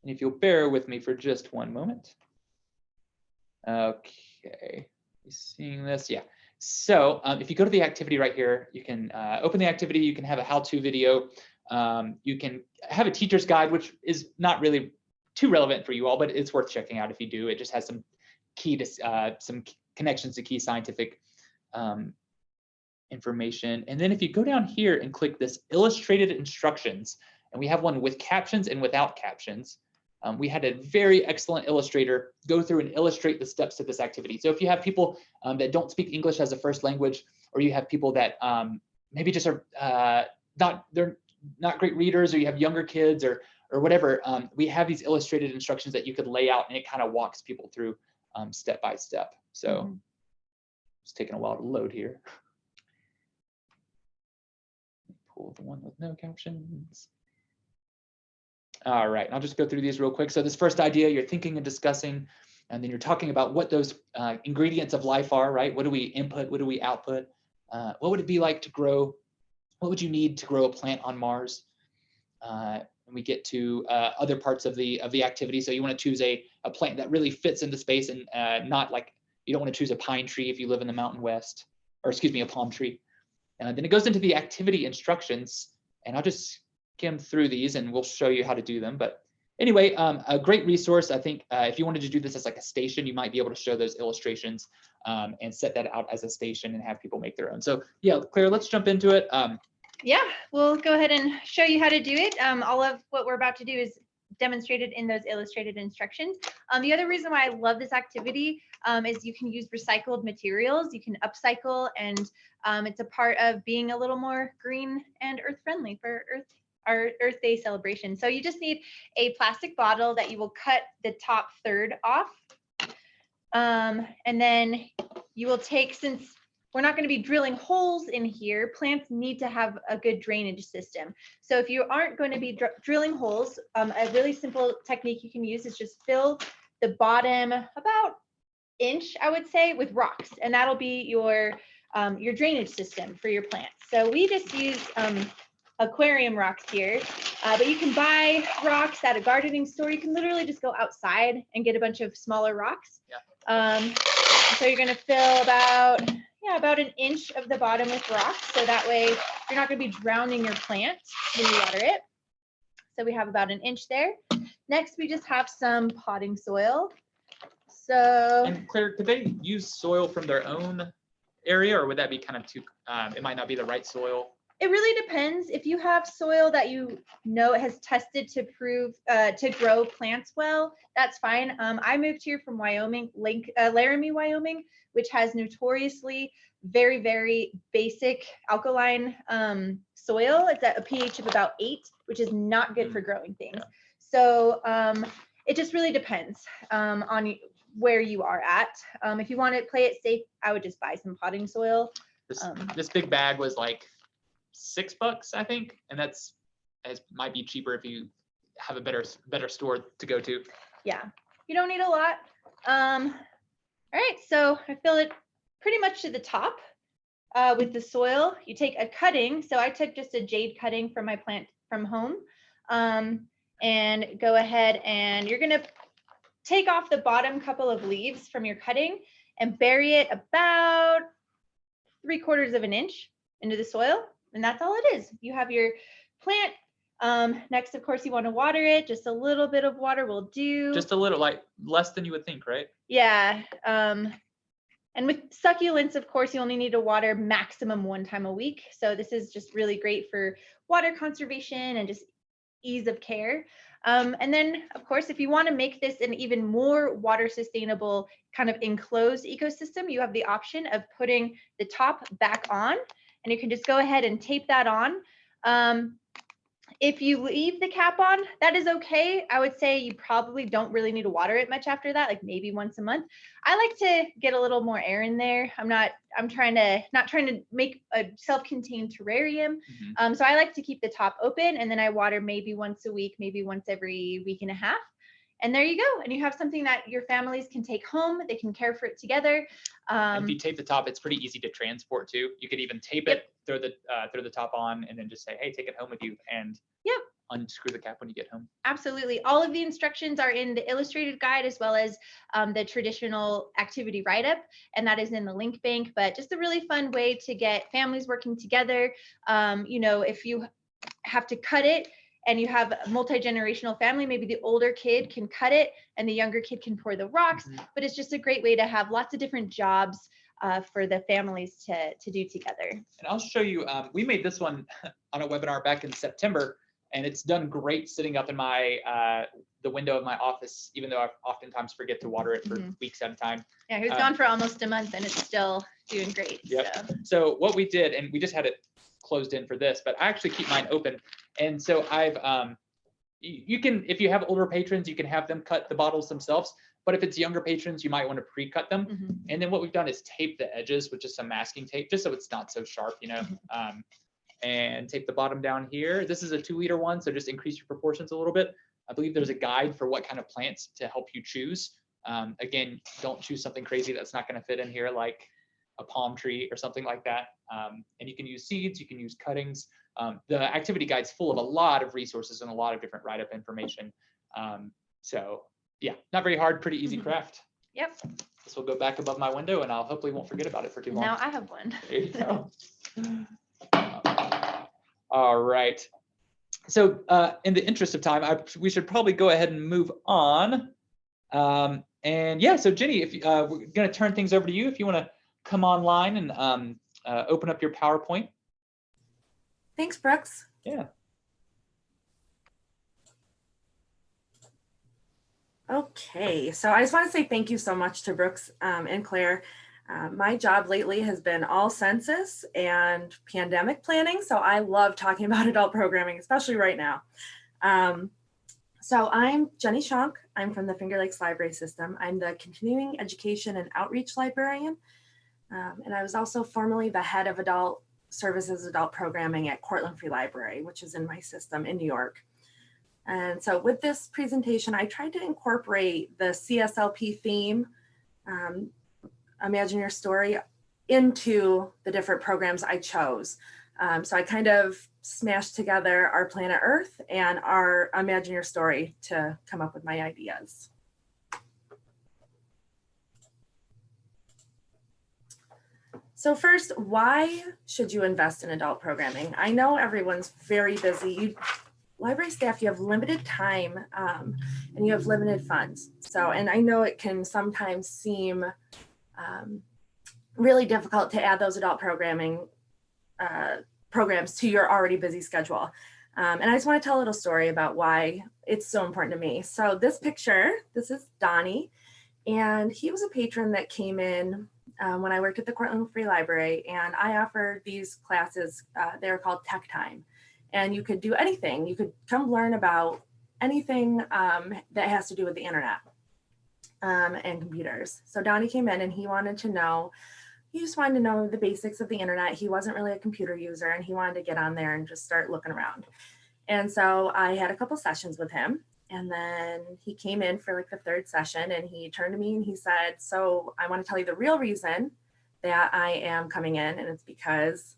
And if you'll bear with me for just one moment. Okay, you seeing this? Yeah. So if you go to the activity right here, you can open the activity, you can have a how-to video. You can have a teacher's guide, which is not really too relevant for you all, but it's worth checking out if you do. It just has some key to some connections to key scientific information. And then if you go down here and click this illustrated instructions, and we have one with captions and without captions. We had a very excellent illustrator go through and illustrate the steps of this activity. So if you have people that don't speak English as a first language, or you have people that maybe just are they're not great readers, or you have younger kids or whatever, we have these illustrated instructions that you could lay out, and it kind of walks people through step by step. So it's taking a while to load here. Pull the one with no captions. All right, and I'll just go through these real quick. So this first idea, you're thinking and discussing, and then you're talking about what those ingredients of life are, right? What do we input? What do we output? What would it be like to grow? What would you need to grow a plant on Mars? And we get to other parts of the activity. So you want to choose a plant that really fits into space, and not like, you don't want to choose a pine tree if you live in the Mountain West, or excuse me, a palm tree. And then it goes into the activity instructions, and I'll just skim through these and we'll show you how to do them. But anyway, a great resource. I think if you wanted to do this as like a station, you might be able to show those illustrations and set that out as a station and have people make their own. So yeah, Claire, let's jump into it. Yeah, we'll go ahead and show you how to do it. All of what we're about to do is demonstrated in those illustrated instructions. The other reason why I love this activity is you can use recycled materials, you can upcycle, and it's a part of being a little more green and earth friendly for our Earth Day celebration. So you just need a plastic bottle that you will cut the top third off. And then you will take, since we're not going to be drilling holes in here, plants need to have a good drainage system. So if you aren't going to be drilling holes, a really simple technique you can use is just fill the bottom about inch, I would say, with rocks, and that'll be your drainage system for your plants. So we just use aquarium rocks here, but you can buy rocks at a gardening store. You can literally just go outside and get a bunch of smaller rocks. Yeah. So you're gonna fill about an inch of the bottom with rocks. So that way you're not gonna be drowning your plant when you water it. So we have about an inch there. Next, we just have some potting soil. So, and Claire, could they use soil from their own area, or would that be kind of too, it might not be the right soil? it really depends. If you have soil that you know has tested to prove to grow plants well, that's fine. I moved here from Wyoming, Laramie, Wyoming, which has notoriously very, very basic alkaline soil. It's at a pH of about 8, which is not good for growing things. Yeah. So it just really depends on where you are at. If you want to play it safe, I would just buy some potting soil. This big bag was like $6, I think, and might be cheaper if you have a better store to go to. Yeah, you don't need a lot. All right, so I fill it pretty much to the top with the soil. You take a cutting. So I took just a jade cutting from my plant from home, and go ahead and you're gonna take off the bottom couple of leaves from your cutting and bury it about 3/4 of an inch into the soil. And that's all it is. You have your plant. Next, of course, you want to water it. Just a little bit of water will do. Just a little, like less than you would think, right? Yeah. And with succulents, of course, you only need to water maximum 1 time a week. So this is just really great for water conservation and just ease of care. And then, of course, if you want to make this an even more water sustainable kind of enclosed ecosystem, you have the option of putting the top back on, and you can just go ahead and tape that on. If you leave the cap on, that is okay. I would say you probably don't really need to water it much after that, like maybe once a month. I like to get a little more air in there. I'm not trying to make a self-contained terrarium. So I like to keep the top open, and then I water maybe once a week, maybe once every week and a half. And there you go. And you have something that your families can take home. They can care for it together. And if you tape the top, it's pretty easy to transport too. You could even tape it, throw the top on, and then just say, hey, take it home with you, and unscrew the cap when you get home. Absolutely. All of the instructions are in the illustrated guide, as well as the traditional activity write-up, and that is in the link bank. But just a really fun way to get families working together. If you have to cut it, and you have a multi-generational family, maybe the older kid can cut it and the younger kid can pour the rocks, but it's just a great way to have lots of different jobs for the families to do together. And I'll show you, we made this one on a webinar back in September, and it's done great sitting up in my the window of my office, even though I oftentimes forget to water it for weeks at a time. Yeah, he was gone for almost a month and it's still doing great. Yep. So what we did, and we just had it closed in for this, but I actually keep mine open. And so I've, you can, if you have older patrons, you can have them cut the bottles themselves. But if it's younger patrons, you might want to pre-cut them. And then what we've done is tape the edges with just some masking tape, just so it's not so sharp, and tape the bottom down here. This is a 2-liter one, so just increase your proportions a little bit. I believe there's a guide for what kind of plants to help you choose. Again, don't choose something crazy that's not going to fit in here, like a palm tree or something like that. And you can use seeds, you can use cuttings. The activity guide's full of a lot of resources and a lot of different write-up information. So yeah, not very hard, pretty easy craft. Yep. This will go back above my window, and I'll hopefully won't forget about it for too long. Now I have one. There you go. All right. So in the interest of time, we should probably go ahead and move on. And yeah, so Jenny, if we're going to turn things over to you, if you want to come online and open up your PowerPoint. Thanks, Brooks. Yeah. Okay, so I just want to say thank you so much to Brooks and Claire. My job lately has been all census and pandemic planning, so I love talking about adult programming, especially right now. So I'm Jenny Shonk. I'm from the Finger Lakes Library System. I'm the Continuing Education and Outreach Librarian, and I was also formerly the head of Adult Services Adult Programming at Cortland Free Library, which is in my system in New York. And so with this presentation, I tried to incorporate the CSLP theme, Imagine Your Story, into the different programs I chose. So I kind of smashed together our Planet Earth and our Imagine Your Story to come up with my ideas. So first, why should you invest in adult programming? I know everyone's very busy. Library staff, you have limited time and you have limited funds. So, and I know it can sometimes seem really difficult to add those adult programming programs to your already busy schedule. And I just want to tell a little story about why it's so important to me. So this picture, this is Donnie, and he was a patron that came in when I worked at the Cortland Free Library, and I offered these classes. They were called Tech Time, and you could do anything. You could come learn about anything that has to do with the internet and computers. So Donnie came in and he just wanted to know the basics of the internet. He wasn't really a computer user and he wanted to get on there and just start looking around. And so I had a couple sessions with him, and then he came in for like the third session and he turned to me and he said, so I want to tell you the real reason that I am coming in, and it's because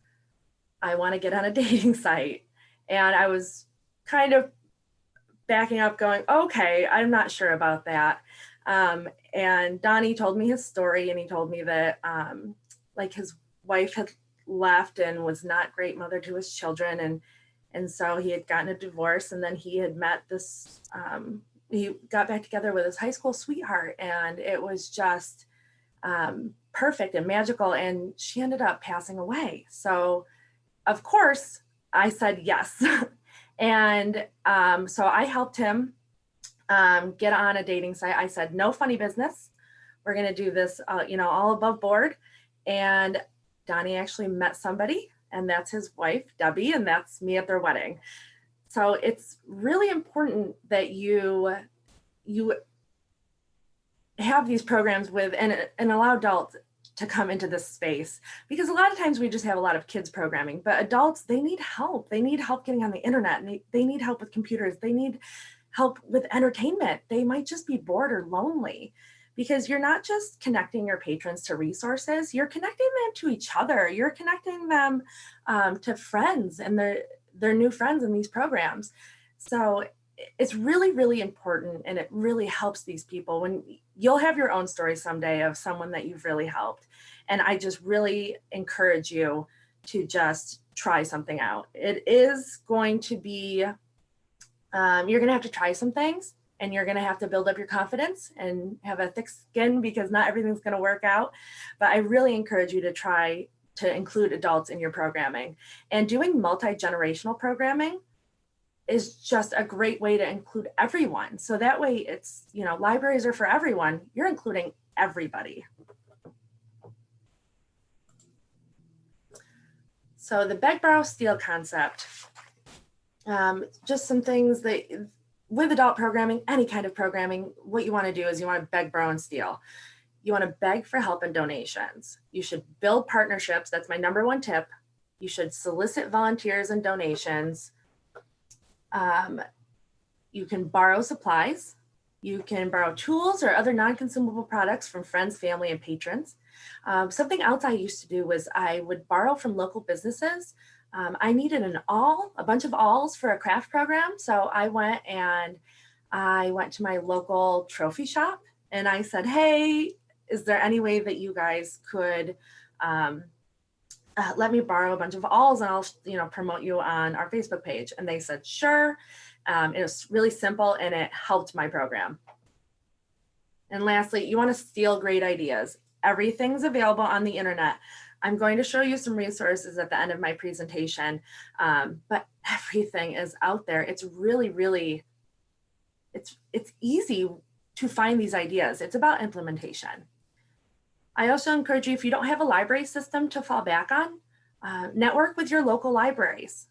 I want to get on a dating site. And I was kind of backing up going, okay, I'm not sure about that. And Donnie told me his story, and he told me that like his wife had left and was not a great mother to his children. And so he had gotten a divorce, and then he had met this, he got back together with his high school sweetheart, and it was just perfect and magical. And she ended up passing away. So of course I said yes. And so I helped him get on a dating site. I said, no funny business. We're going to do this, all above board. And Donnie actually met somebody, and that's his wife, Debbie, and that's me at their wedding. So it's really important that you have these programs with and allow adults to come into this space, because a lot of times we just have a lot of kids programming, but adults, they need help. They need help getting on the internet, and they need help with computers. They need help with entertainment. They might just be bored or lonely, because you're not just connecting your patrons to resources, you're connecting them to each other. You're connecting them to friends and their new friends in these programs. So it's really, really important, and it really helps these people when you'll have your own story someday of someone that you've really helped. And I just really encourage you to just try something out. It is going to be, you're going to have to try some things, and you're going to have to build up your confidence and have a thick skin, because not everything's going to work out. But I really encourage you to try to include adults in your programming. And doing multi-generational programming is just a great way to include everyone. So that way it's, libraries are for everyone. You're including everybody. So the beg, borrow, steal concept. Just some things that with adult programming, any kind of programming, what you want to do is you want to beg, borrow, and steal. You want to beg for help and donations. You should build partnerships. That's my number one tip. You should solicit volunteers and donations. You can borrow supplies. You can borrow tools or other non-consumable products from friends, family, and patrons. Something else I used to do was I would borrow from local businesses. I needed a bunch of awls for a craft program. So I went to my local trophy shop, and I said, hey, is there any way that you guys could let me borrow a bunch of awls, and I'll promote you on our Facebook page? And they said, sure. It was really simple, and it helped my program. And lastly, you want to steal great ideas. Everything's available on the internet. I'm going to show you some resources at the end of my presentation, but everything is out there. It's really, really, it's easy to find these ideas. It's about implementation. I also encourage you, if you don't have a library system to fall back on, network with your local libraries.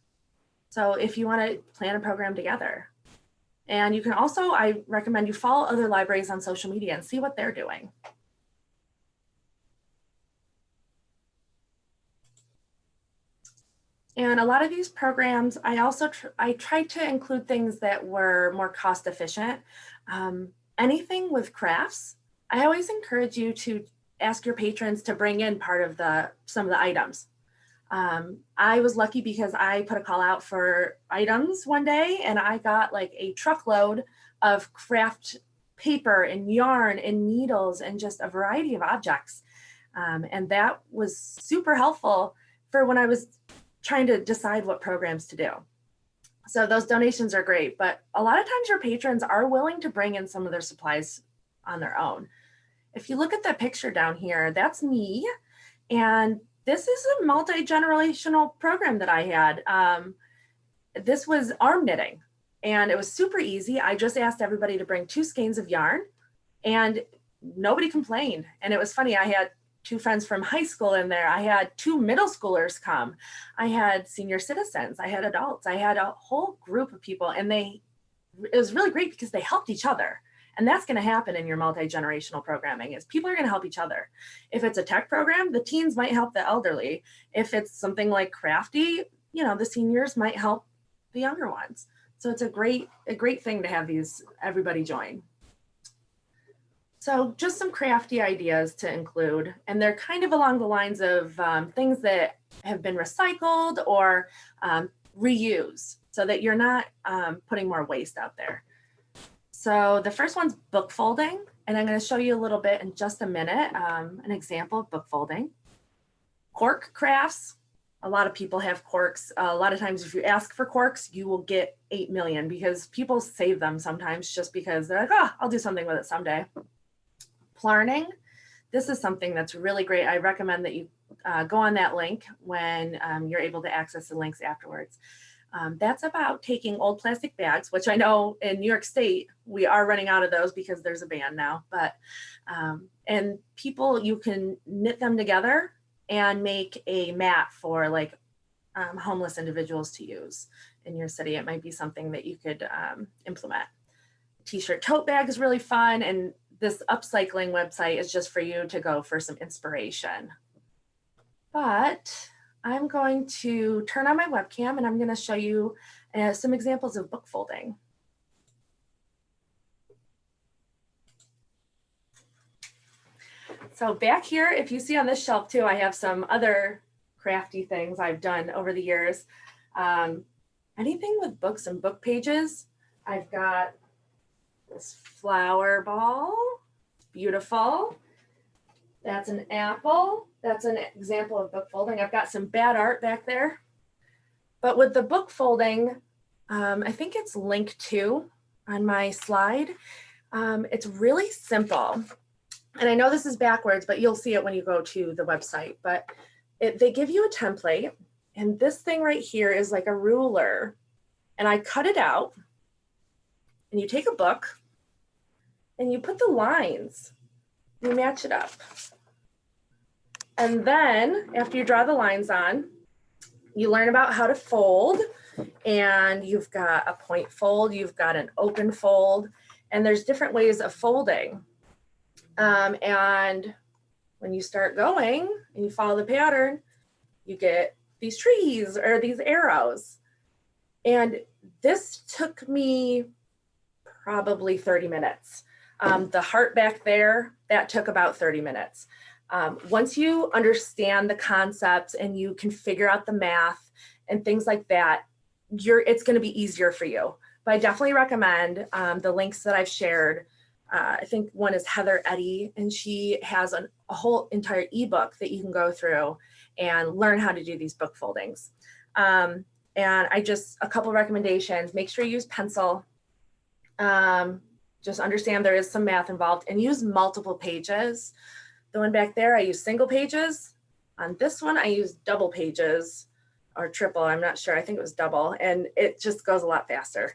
So if you want to plan a program together. And you can also, I recommend you follow other libraries on social media and see what they're doing. And a lot of these programs, I tried to include things that were more cost efficient. Anything with crafts, I always encourage you to ask your patrons to bring in part of some of the items. I was lucky because I put a call out for items one day and I got like a truckload of craft paper and yarn and needles and just a variety of objects. And that was super helpful for when I was trying to decide what programs to do. So those donations are great, but a lot of times your patrons are willing to bring in some of their supplies on their own. If you look at the picture down here, that's me. And this is a multi-generational program that I had. This was arm knitting and it was super easy. I just asked everybody to bring 2 skeins of yarn and nobody complained. And it was funny, I had 2 friends from high school in there. I had 2 middle schoolers come. I had senior citizens, I had adults, I had a whole group of people, and it was really great because they helped each other. And that's going to happen in your multi-generational programming is people are going to help each other. If it's a tech program, the teens might help the elderly. If it's something like crafty, the seniors might help the younger ones. So it's a great thing to have everybody join. So just some crafty ideas to include, and they're kind of along the lines of things that have been recycled or reuse so that you're not putting more waste out there. So the first one's book folding, and I'm going to show you a little bit in just a minute, an example of book folding. Cork crafts, a lot of people have corks. A lot of times if you ask for corks, you will get 8 million because people save them sometimes just because they're like, oh, I'll do something with it someday. Plarning, this is something that's really great. I recommend that you go on that link when you're able to access the links afterwards. That's about taking old plastic bags, which I know in New York State, we are running out of those because there's a ban now, but, and you can knit them together and make a mat for like homeless individuals to use in your city. It might be something that you could implement. T-shirt tote bag is really fun. And this upcycling website is just for you to go for some inspiration. But I'm going to turn on my webcam and I'm going to show you some examples of book folding. So back here, if you see on this shelf too, I have some other crafty things I've done over the years. Anything with books and book pages. I've got this flower ball, beautiful. That's an apple. That's an example of book folding. I've got some bad art back there. But with the book folding, I think it's link 2 on my slide. It's really simple. And I know this is backwards, but you'll see it when you go to the website. But they give you a template. And this thing right here is like a ruler. And I cut it out. And you take a book and you put the lines. You match it up. And then after you draw the lines on, you learn about how to fold, and you've got a point fold, you've got an open fold, and there's different ways of folding. And when you start going and you follow the pattern, you get these trees or these arrows. And this took me probably 30 minutes. The heart back there, that took about 30 minutes. Once you understand the concepts and you can figure out the math and things like that, it's going to be easier for you. But I definitely recommend the links that I've shared. I think one is Heather Eddy, and she has a whole entire ebook that you can go through and learn how to do these book foldings. And a couple recommendations: make sure you use pencil. Just understand there is some math involved, and use multiple pages. The one back there, I use single pages. On this one, I use double pages or triple. I'm not sure. I think it was double, and it just goes a lot faster.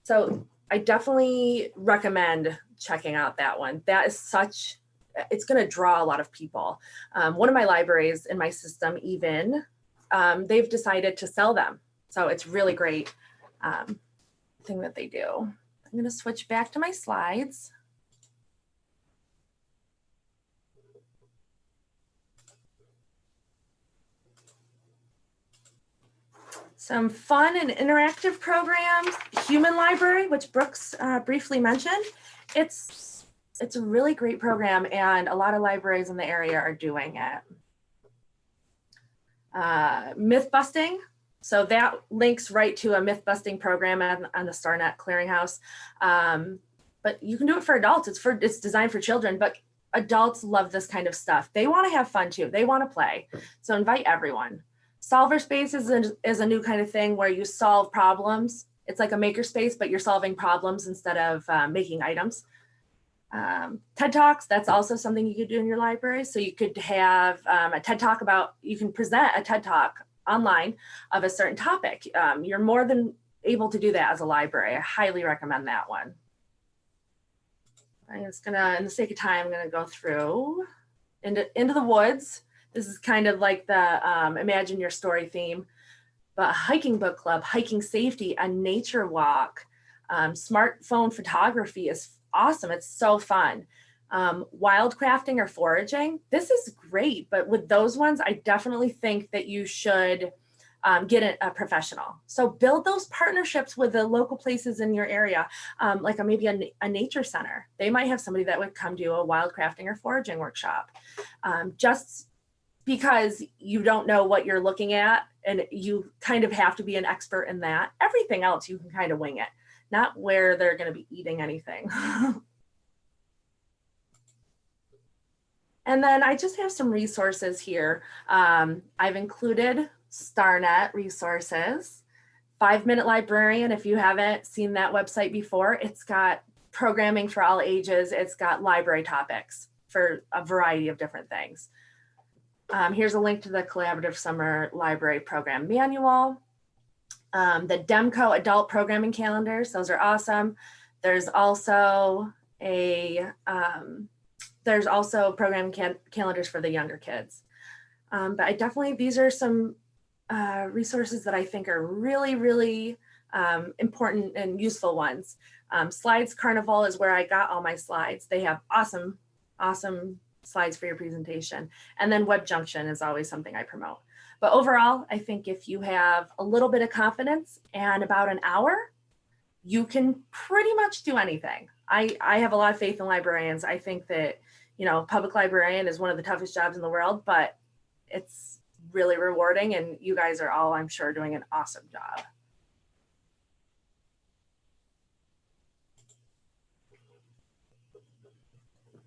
So I definitely recommend checking out that one. That is it's going to draw a lot of people. One of my libraries in my system, even, they've decided to sell them. So it's really great thing that they do. I'm going to switch back to my slides. Some fun and interactive programs. Human Library, which Brooks briefly mentioned. It's a really great program, and a lot of libraries in the area are doing it. Myth busting. So that links right to a myth busting program on the StarNet Clearinghouse. But you can do it for adults. It's designed for children, but adults love this kind of stuff. They want to have fun too. They want to play. So invite everyone. Solver space is a new kind of thing where you solve problems. It's like a maker space, but you're solving problems instead of making items. TED Talks, that's also something you could do in your library. So you could have a TED Talk you can present a TED Talk online of a certain topic. You're more than able to do that as a library. I highly recommend that one. I'm just gonna, in the sake of time, I'm gonna go through into the woods. This is kind of like the Imagine Your Story theme, but a hiking book club, hiking safety, a nature walk, smartphone photography is awesome. It's so fun. Wildcrafting or foraging, this is great, but with those ones, I definitely think that you should get a professional. So build those partnerships with the local places in your area, like maybe a nature center. They might have somebody that would come do a wildcrafting or foraging workshop. Just because you don't know what you're looking at and you kind of have to be an expert in that. Everything else you can kind of wing it, not where they're going to be eating anything. And then I just have some resources here. I've included StarNet resources, 5-Minute Librarian. If you haven't seen that website before, it's got programming for all ages. It's got library topics for a variety of different things. Here's a link to the Collaborative Summer Library Program Manual. The DEMCO Adult Programming Calendars, those are awesome. There's also programming calendars for the younger kids. But I definitely, these are some resources that I think are really, really important and useful ones. Slides Carnival is where I got all my slides. They have awesome, awesome slides for your presentation. And then Web Junction is always something I promote. But overall, I think if you have a little bit of confidence and about an hour, you can pretty much do anything. I have a lot of faith in librarians. I think that, you know, public librarian is one of the toughest jobs in the world, but it's really rewarding, and you guys are all, I'm sure, doing an awesome job.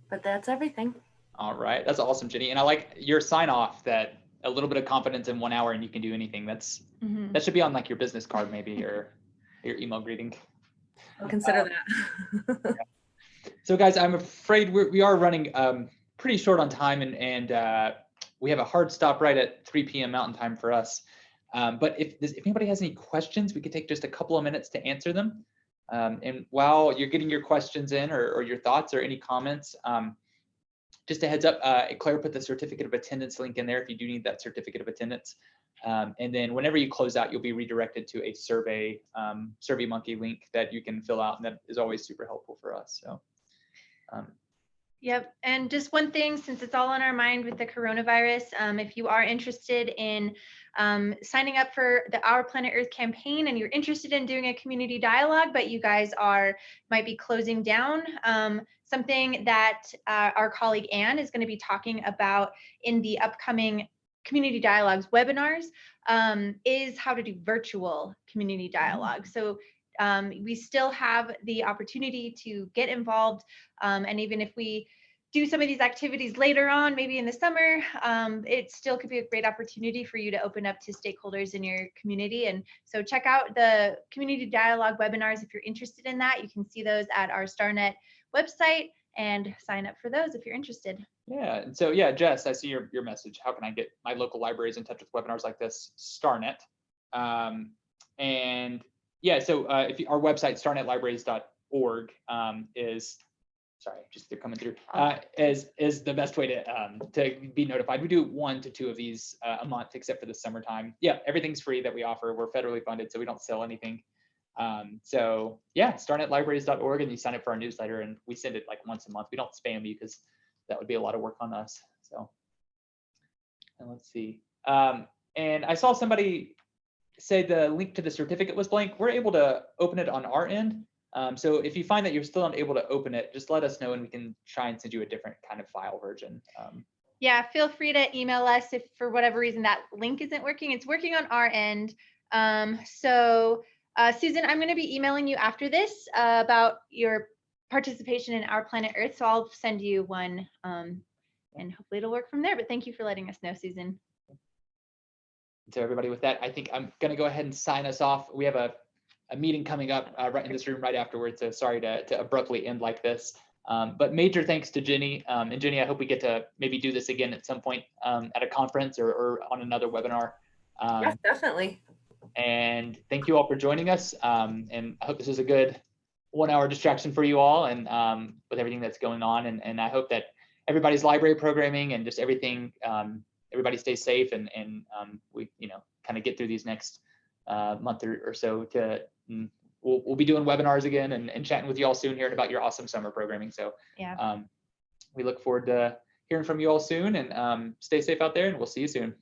But that's everything. All right, that's awesome, Jenny. And I like your sign off that a little bit of confidence in 1 hour and you can do anything. That should be on like your business card maybe, or your email greeting. I'll consider that. Yeah. So guys, I'm afraid we are running pretty short on time, and we have a hard stop right at 3 p.m. Mountain Time for us. But if anybody has any questions, we could take just a couple of minutes to answer them. And while you're getting your questions in, or your thoughts or any comments, just a heads up, Claire put the certificate of attendance link in there if you do need that certificate of attendance. And then whenever you close out, you'll be redirected to a survey, SurveyMonkey link that you can fill out, and that is always super helpful for us. So. Yep. And just one thing, since it's all on our mind with the coronavirus, if you are interested in signing up for the Our Planet Earth campaign, and you're interested in doing a community dialogue, but you guys might be closing down, something that our colleague Anne is going to be talking about in the upcoming Community Dialogues webinars is how to do virtual community dialogue. So we still have the opportunity to get involved, and even if we do some of these activities later on, maybe in the summer, it still could be a great opportunity for you to open up to stakeholders in your community. And so check out the community dialogue webinars if you're interested in that. You can see those at our StarNet website and sign up for those if you're interested. Yeah, and so yeah, Jess, I see your message. How can I get my local libraries in touch with webinars like this? StarNet. And yeah, so our website, starnetlibraries.org, is, sorry, just they're coming through, is the best way to be notified. We do 1 to 2 of these a month, except for the summertime. Yeah, everything's free that we offer. We're federally funded, so we don't sell anything. So yeah, starnetlibraries.org, and you sign up for our newsletter, and we send it like once a month. We don't spam you because that would be a lot of work on us. So, and let's see. And I saw somebody say the link to the certificate was blank. We're able to open it on our end. So if you find that you're still unable to open it, just let us know and we can try and send you a different kind of file version. Yeah, feel free to email us if for whatever reason that link isn't working. It's working on our end. Susan, I'm going to be emailing you after this about your participation in Our Planet Earth. So I'll send you one and hopefully it'll work from there. But thank you for letting us know, Susan. So everybody, with that, I think I'm going to go ahead and sign us off. We have a meeting coming up right in this room right afterwards. So sorry to abruptly end like this. But major thanks to Jenny. And Jenny, I hope we get to maybe do this again at some point at a conference or on another webinar. Yes, definitely. And thank you all for joining us. And I hope this is a good 1 hour distraction for you all and with everything that's going on. And I hope that everybody's library programming and just everything, everybody stays safe and we, kind of get through these next month or so we'll be doing webinars again and chatting with you all soon, hearing about your awesome summer programming. So yeah, we look forward to hearing from you all soon and stay safe out there and we'll see you soon.